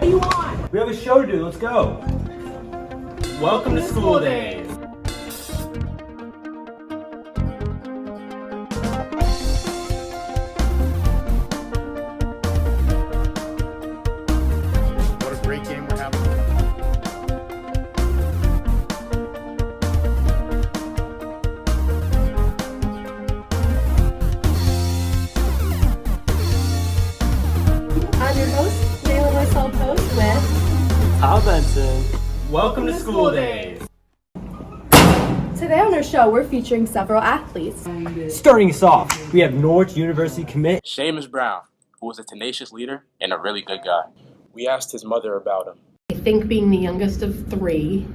What do you want? We have a show to do, let's go. Welcome to School Days. What a great game we're having. I'm your host, Layla myself host with Tom Benson. Welcome to School Days. Today on our show, we're featuring several athletes. Starting us off, we have Norwich University commit Seamus Brown, who was a tenacious leader and a really good guy. We asked his mother about him. I think being the youngest of three,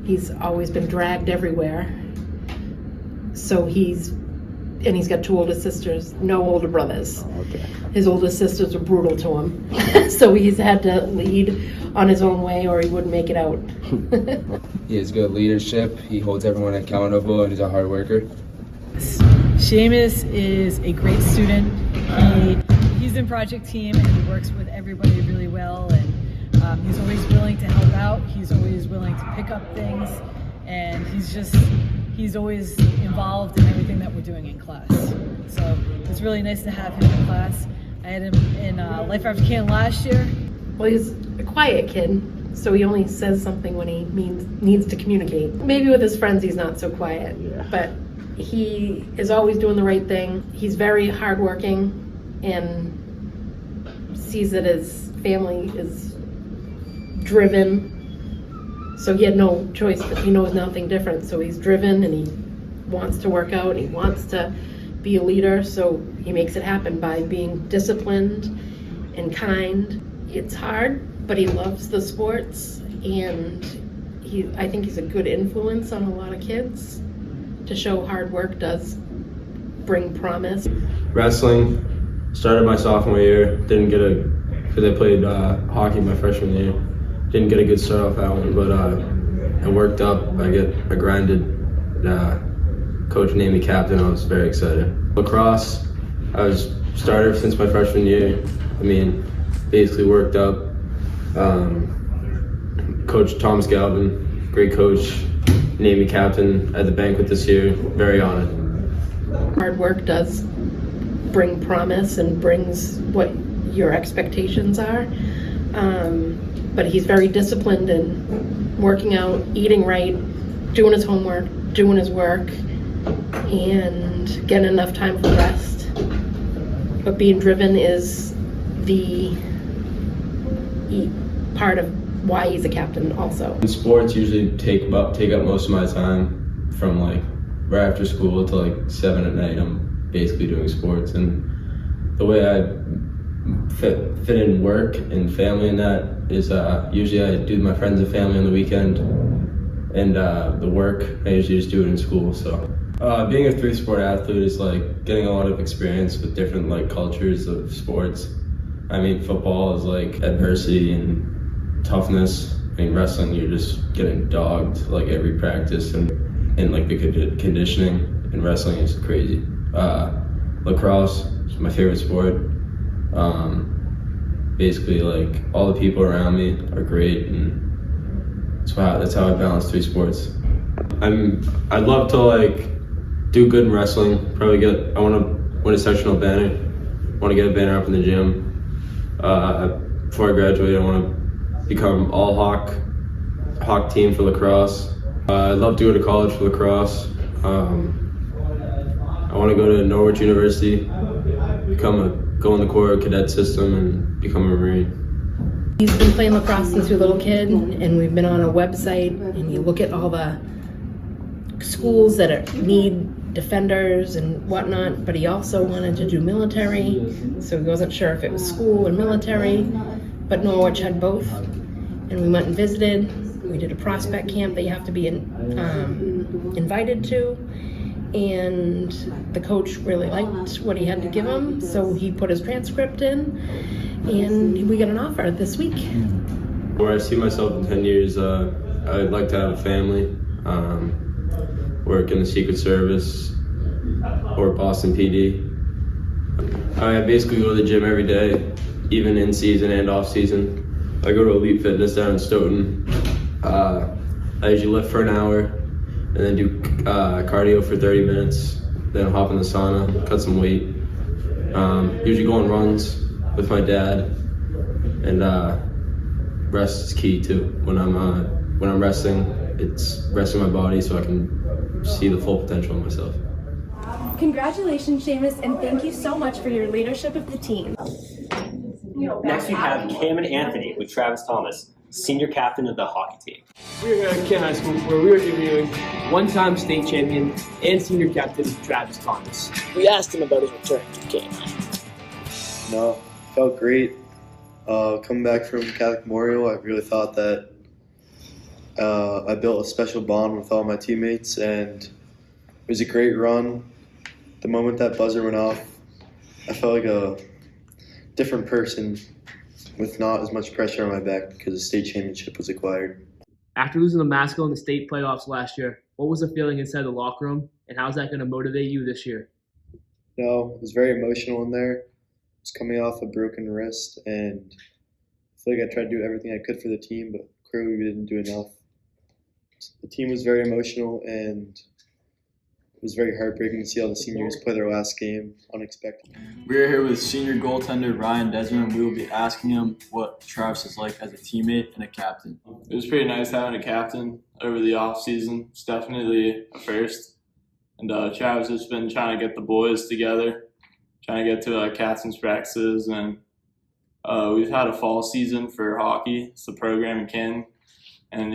he's always been dragged everywhere. So he's got two older sisters, no older brothers. Okay. His older sisters were brutal to him. So he's had to lead on his own way or he wouldn't make it out. He has good leadership. He holds everyone accountable and he's a hard worker. Seamus is a great student. He's in project team and he works with everybody really well, and he's always willing to help out. He's always willing to pick up things, and he's always involved in everything that we're doing in class. So it's really nice to have him in class. I had him in Life After Can last year. Well, he's a quiet kid, so he only says something when he needs to communicate. Maybe with his friends he's not so quiet, but he is always doing the right thing. He's very hardworking and sees that his family is driven. So he had no choice, but he knows nothing different. So he's driven and he wants to work out and he wants to be a leader. So he makes it happen by being disciplined and kind. It's hard, but he loves the sports, and I think he's a good influence on a lot of kids to show hard work does bring promise. Wrestling, started my sophomore year, because I played hockey my freshman year. Didn't get a good start off that one, but I worked up, I grinded. Coach named me captain, I was very excited. Lacrosse, I was starter since my freshman year. Basically worked up. Coach Thomas Galvin, great coach, named me captain at the banquet this year. Very honored. Hard work does bring promise and brings what your expectations are. But he's very disciplined in working out, eating right, doing his homework, doing his work, and getting enough time for rest. But being driven is the part of why he's a captain also. Sports usually take up most of my time, from right after school to 7 at night. I'm basically doing sports, and the way I fit in work and family and that is usually I do my friends and family on the weekend, and the work I usually just do it in school. So being a 3-sport athlete is getting a lot of experience with different cultures of sports. Football is adversity and toughness. Wrestling, you're just getting dogged every practice, and the conditioning in wrestling is crazy. Lacrosse is my favorite sport. Basically, all the people around me are great, and that's how I balance 3 sports. I'd love to do good in wrestling. I want to win a sectional banner. I want to get a banner up in the gym. Before I graduate, I want to become all Hawk team for lacrosse. I'd love to go to college for lacrosse. I want to go to Norwich University, go in the Corps cadet system, and become a Marine. He's been playing lacrosse since he was a little kid, and we've been on a website, and you look at all the schools that need defenders and whatnot, but he also wanted to do military, so he wasn't sure if it was school or military, but Norwich had both, and we went and visited. We did a prospect camp that you have to be invited to, and the coach really liked what he had to give him, so he put his transcript in, and we got an offer this week. Where I see myself in 10 years, I'd like to have a family, work in the Secret Service or Boston PD. I basically go to the gym every day, even in season and off season. I go to Elite Fitness down in Stoughton. I usually lift for an hour and then do cardio for 30 minutes. Then hop in the sauna, cut some weight. Usually go on runs with my dad, and rest is key too. When I'm resting, it's resting my body so I can see the full potential of myself. Congratulations, Seamus, and thank you so much for your leadership of the team. Next, we have Cam and Anthony with Travis Thomas, senior captain of the hockey team. We're here at Kent High School where we are interviewing one-time state champion and senior captain Travis Thomas. We asked him about his return to Kent. No, felt great. Coming back from Catholic Memorial, I really thought that I built a special bond with all my teammates, and it was a great run. The moment that buzzer went off, I felt like a different person with not as much pressure on my back because the state championship was acquired. After losing to Masco in the state playoffs last year, what was the feeling inside the locker room, and how's that going to motivate you this year? No, it was very emotional in there. I was coming off a broken wrist, and I feel like I tried to do everything I could for the team, but clearly we didn't do enough. The team was very emotional, and it was very heartbreaking to see all the seniors play their last game unexpected. We're here with senior goaltender Ryan Desmond. We will be asking him what Travis is like as a teammate and a captain. It was pretty nice having a captain over the off season. It's definitely a first. And Travis has been trying to get the boys together, trying to get to captain's practices, and we've had a fall season for hockey. It's the program in Canton. And,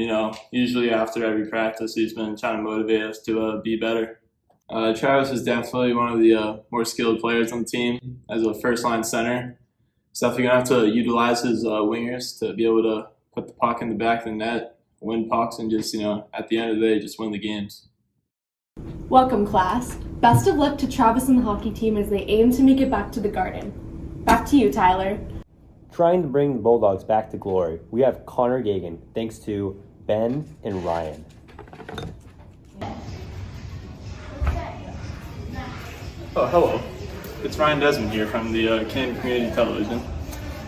usually after every practice, he's been trying to motivate us to be better. Travis is definitely one of the more skilled players on the team as a first-line center. He's definitely going to have to utilize his wingers to be able to put the puck in the back of the net, win pucks, and just, at the end of the day, just win the games. Welcome, class. Best of luck to Travis and the hockey team as they aim to make it back to the Garden. Back to you, Tyler. Trying to bring the Bulldogs back to glory, we have Connor Gagan, thanks to Ben and Ryan. Oh, hello. It's Ryan Desmond here from the Canton Community Television.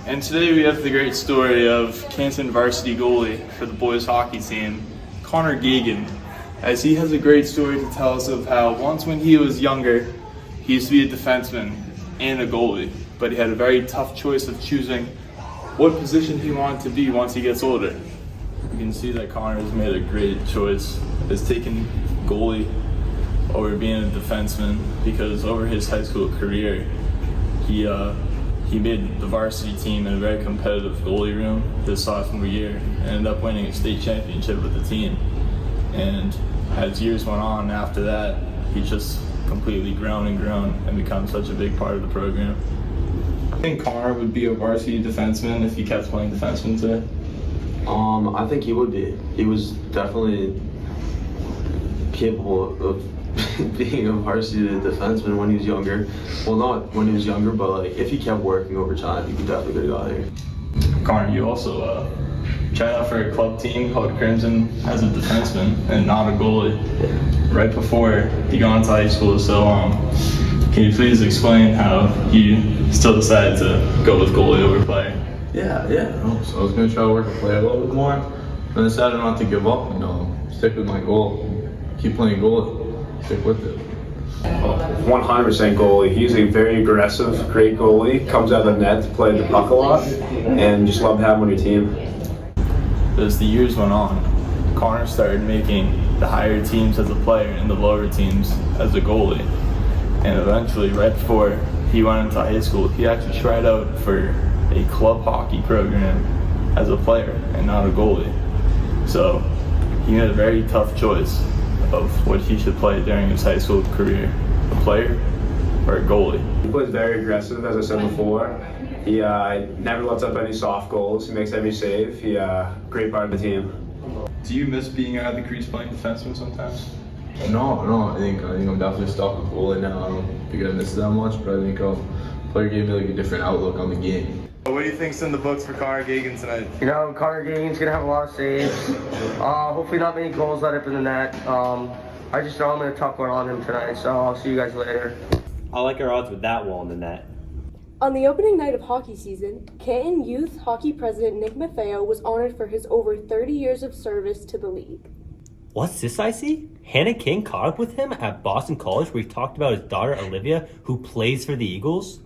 And today we have the great story of Canton varsity goalie for the boys hockey team, Connor Gagan, as he has a great story to tell us of how once when he was younger, he used to be a defenseman and a goalie, but he had a very tough choice of choosing what position he wanted to be once he gets older. You can see that Connor has made a great choice, has taken goalie over being a defenseman, because over his high school career, he made the varsity team in a very competitive goalie room his sophomore year and ended up winning a state championship with the team. And as years went on after that, he just completely grown and become such a big part of the program. I think Connor would be a varsity defenseman if he kept playing defenseman today. I think he would be. He was definitely capable of being a varsity defenseman when he was younger. Well, not when he was younger, but if he kept working over time, he could definitely get out here. Connor, you also tried out for a club team called Crimson as a defenseman and not a goalie right before you got into high school. So can you please explain how you still decided to go with goalie over player? Yeah. So I was going to try to work and play a little bit more, and I decided not to give up, stick with my goal, keep playing goalie, stick with it. 100% goalie. He's a very aggressive, great goalie. Comes out of the net to play the puck a lot, and just love to have him on your team. As the years went on, Connor started making the higher teams as a player and the lower teams as a goalie. And eventually, right before he went into high school, he actually tried out for a club hockey program as a player and not a goalie. So he made a very tough choice of what he should play during his high school career, a player or a goalie. He plays very aggressive, as I said before. He never lets up any soft goals. He makes every save. He great part of the team. Do you miss being out of the crease playing defenseman sometimes? No. I think I'm definitely stuck with goalie now. I don't think I miss it that much, but I think player gave me a different outlook on the game. What do you think's in the books for Connor Gagan tonight? Connor Gagan's gonna have a lot of saves. Hopefully not many goals let up in the net. I just know I'm gonna tuck one on him tonight, so I'll see you guys later. I like our odds with that wall in the net. On the opening night of hockey season, Canton Youth Hockey President Nick Maffeo was honored for his over 30 years of service to the league. What's this I see? Hannah King caught up with him at Boston College where he talked about his daughter Olivia, who plays for the Eagles.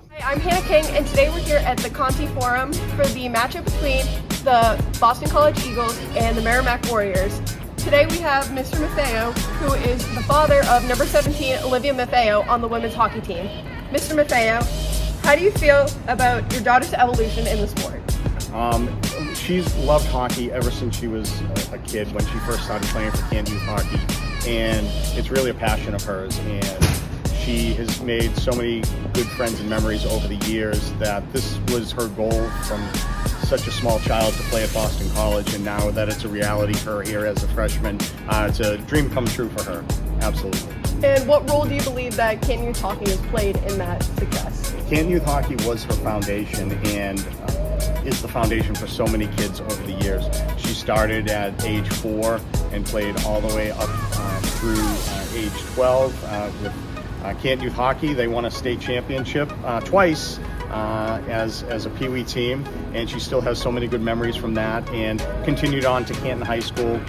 Hi, I'm Hannah King, and today we're here at the Conti Forum for the matchup between the Boston College Eagles and the Merrimack Warriors. Today we have Mr. Maffeo, who is the father of number 17, Olivia Maffeo, on the women's hockey team. Mr. Maffeo, how do you feel about your daughter's evolution in the sport? She's loved hockey ever since she was a kid when she first started playing for Canton Youth Hockey, and it's really a passion of hers, and she has made so many good friends and memories over the years that this was her goal from such a small child to play at Boston College, and now that it's a reality for her here as a freshman, it's a dream come true for her, absolutely. And what role do you believe that Canton Youth Hockey has played in that success? Canton Youth Hockey was her foundation and is the foundation for so many kids over the years. She started at age 4 and played all the way up through age 12 with Canton Youth Hockey. They won a state championship twice as a Pee Wee team, and she still has so many good memories from that, and continued on to Canton High School.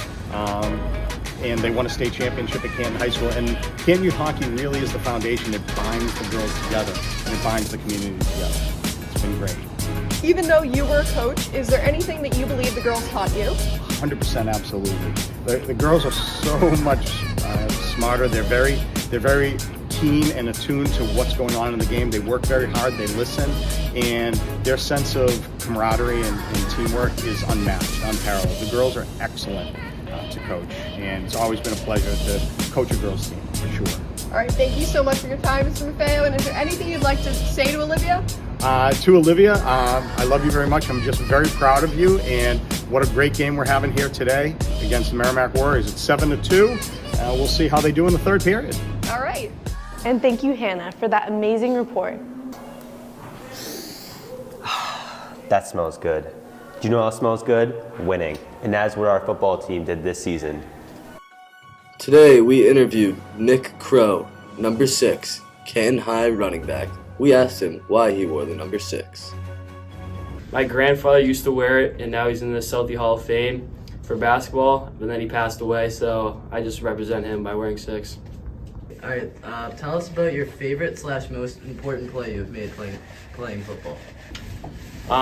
And they won a state championship at Canton High School. And Canton Youth Hockey really is the foundation that binds the girls together, and it binds the community together. It's been great. Even though you were a coach, is there anything that you believe the girls taught you? 100% absolutely. The girls are so much smarter. They're very keen and attuned to what's going on in the game. They work very hard, they listen, and their sense of camaraderie and teamwork is unmatched, unparalleled. The girls are excellent to coach, and it's always been a pleasure to coach a girls team, for sure. All right, thank you so much for your time, Mr. Maffeo, and is there anything you'd like to say to Olivia? To Olivia, I love you very much. I'm just very proud of you, and what a great game we're having here today against the Merrimack Warriors. It's 7-2. We'll see how they do in the third period. All right. And thank you, Hannah, for that amazing report. That smells good. Do you know what smells good? Winning. And that's what our football team did this season. Today we interviewed Nick Crow, number 6, Canton High running back. We asked him why he wore the number 6. My grandfather used to wear it, and now he's in the Southie Hall of Fame for basketball, but then he passed away, so I just represent him by wearing 6. All right, tell us about your favorite / most important play you've made playing football.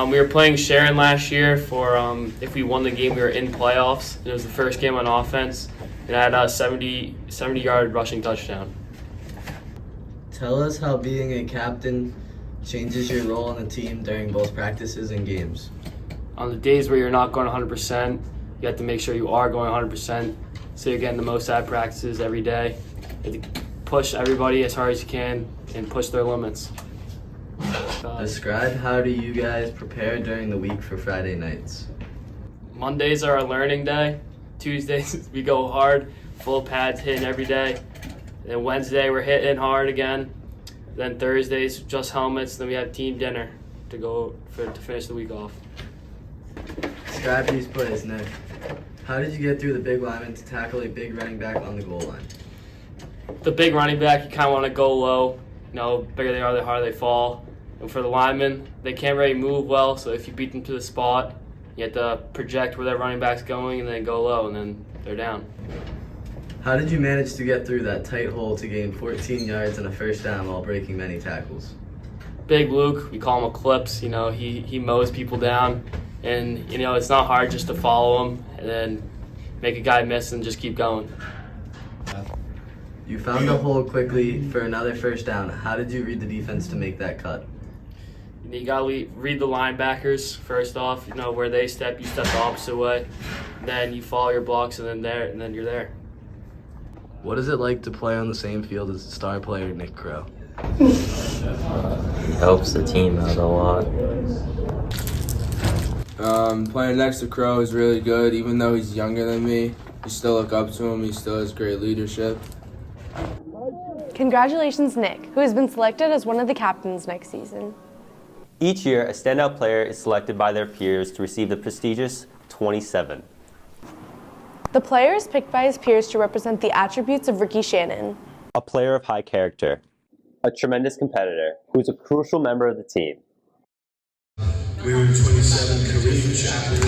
We were playing Sharon last year for if we won the game, we were in playoffs. It was the first game on offense, and I had a 70-yard rushing touchdown. Tell us how being a captain changes your role on the team during both practices and games. On the days where you're not going 100%, you have to make sure you are going 100%, so you're getting the most out of practices every day. You have to push everybody as hard as you can and push their limits. Describe how do you guys prepare during the week for Friday nights? Mondays are our learning day. Tuesdays we go hard, full pads hitting every day. Then Wednesday we're hitting hard again. Then Thursdays just helmets. Then we have team dinner to finish the week off. Describe these plays, Nick. How did you get through the big lineman to tackle a big running back on the goal line? The big running back, you kind of want to go low. You know, bigger they are, the harder they fall. And for the linemen, they can't really move well, so if you beat them to the spot, you have to project where that running back's going and then go low, and then they're down. How did you manage to get through that tight hole to gain 14 yards and a first down while breaking many tackles? Big Luke, we call him Eclipse, you know, he mows people down, and, you know, it's not hard just to follow him and then make a guy miss and just keep going. You found a hole quickly for another first down. How did you read the defense to make that cut? You got to read the linebackers first off. You know, where they step, you step the opposite way. Then you follow your blocks, and then you're there. What is it like to play on the same field as star player Nick Crow? He helps the team out a lot. Playing next to Crow is really good. Even though he's younger than me, you still look up to him. He still has great leadership. Congratulations, Nick, who has been selected as one of the captains next season. Each year, a standout player is selected by their peers to receive the prestigious 27. The player is picked by his peers to represent the attributes of Ricky Shannon. A player of high character. a tremendous competitor who's a crucial member of the team. We were 27, Kareem Chaplin.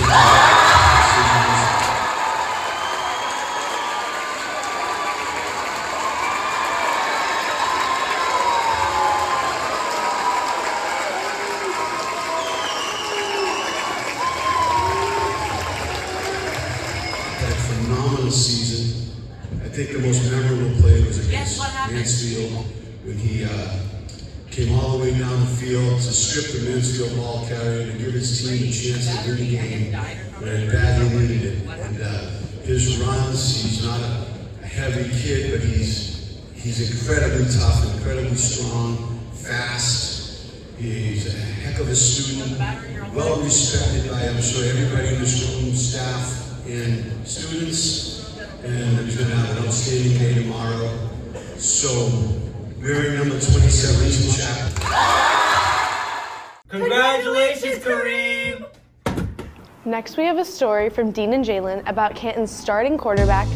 Phenomenal season. I think the most memorable play was against Mansfield when he came all the way down the field to strip the Mansfield ball carrier and give his team a chance to win the game when it badly needed it. And his runs, he's not a heavy kid, but he's incredibly tough, incredibly strong, fast. He's a heck of a student, well respected by, I'm sure, everybody in this room, staff and students, and he's going to have an outstanding day tomorrow. So, wearing number 27, Chaplin. Congratulations, Kareem! Next, we have a story from Dean and Jalen about Canton's starting quarterback,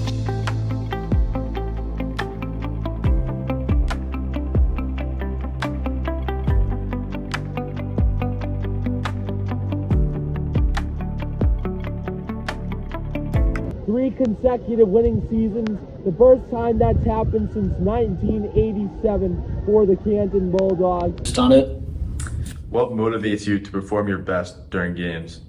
Three consecutive winning seasons, the first time that's happened since 1987 for the Canton Bulldogs. Just done it. What motivates you to perform your best during games?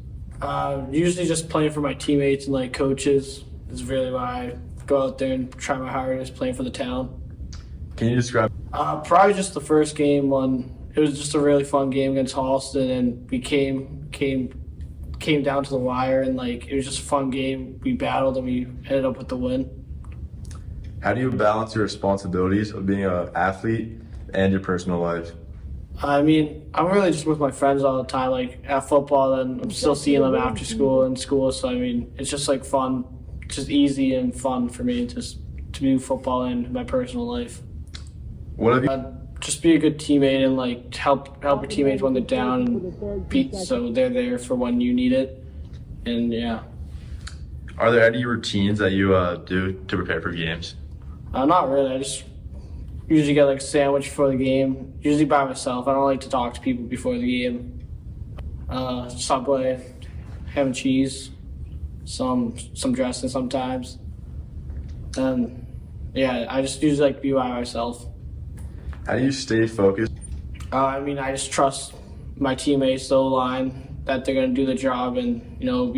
Usually just playing for my teammates and like coaches is really why I go out there and try my hardest playing for the town. Can you describe? Probably just the first game when it was just a really fun game against Halston, and we came down to the wire, and like it was just a fun game. We battled and we ended up with the win. How do you balance your responsibilities of being an athlete and your personal life? I mean, I'm really just with my friends all the time. Like at football, then I'm still seeing them after school and school. So I mean, it's just like fun, just easy and fun for me just to do football and my personal life. What have you? Just be a good teammate and like help your teammates when they're down and beat, so they're there for when you need it. And yeah. Are there any routines that you do to prepare for games? Not really. I just usually get like a sandwich before the game, usually by myself. I don't like to talk to people before the game. Subway, ham and cheese, some dressing sometimes. And yeah, I just usually like to be by myself. How do you stay focused? I mean, I just trust my teammates, the O-line, that they're going to do the job and, it'll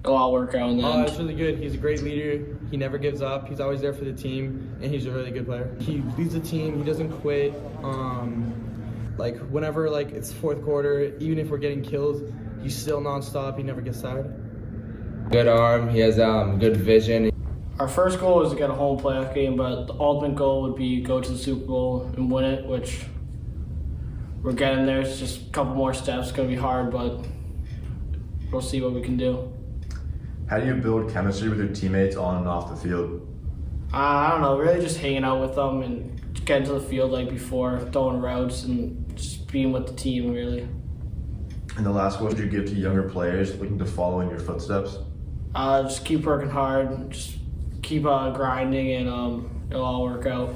all work out in the end. It's really good. He's a great leader. He never gives up. He's always there for the team, and he's a really good player. He leads the team. He doesn't quit. Whenever it's fourth quarter, even if we're getting killed, he's still nonstop. He never gets tired. Good arm. He has good vision. Our first goal is to get a home playoff game, but the ultimate goal would be go to the Super Bowl and win it, which we're getting there. It's just a couple more steps. It's going to be hard, but we'll see what we can do. How do you build chemistry with your teammates on and off the field? I don't know, really just hanging out with them and getting to the field like before, throwing routes and just being with the team, really. And the last what would you give to younger players looking to follow in your footsteps? Just keep working hard, just keep grinding, and it'll all work out.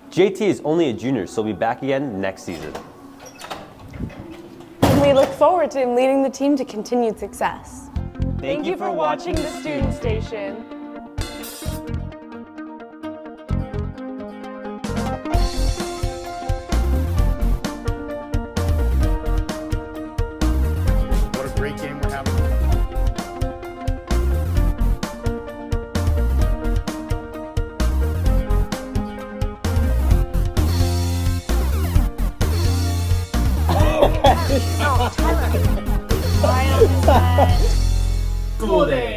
JT is only a junior, so he'll be back again next season. We look forward to him leading the team to continued success. Thank you for watching the Student Station. What a great game we're having. School day.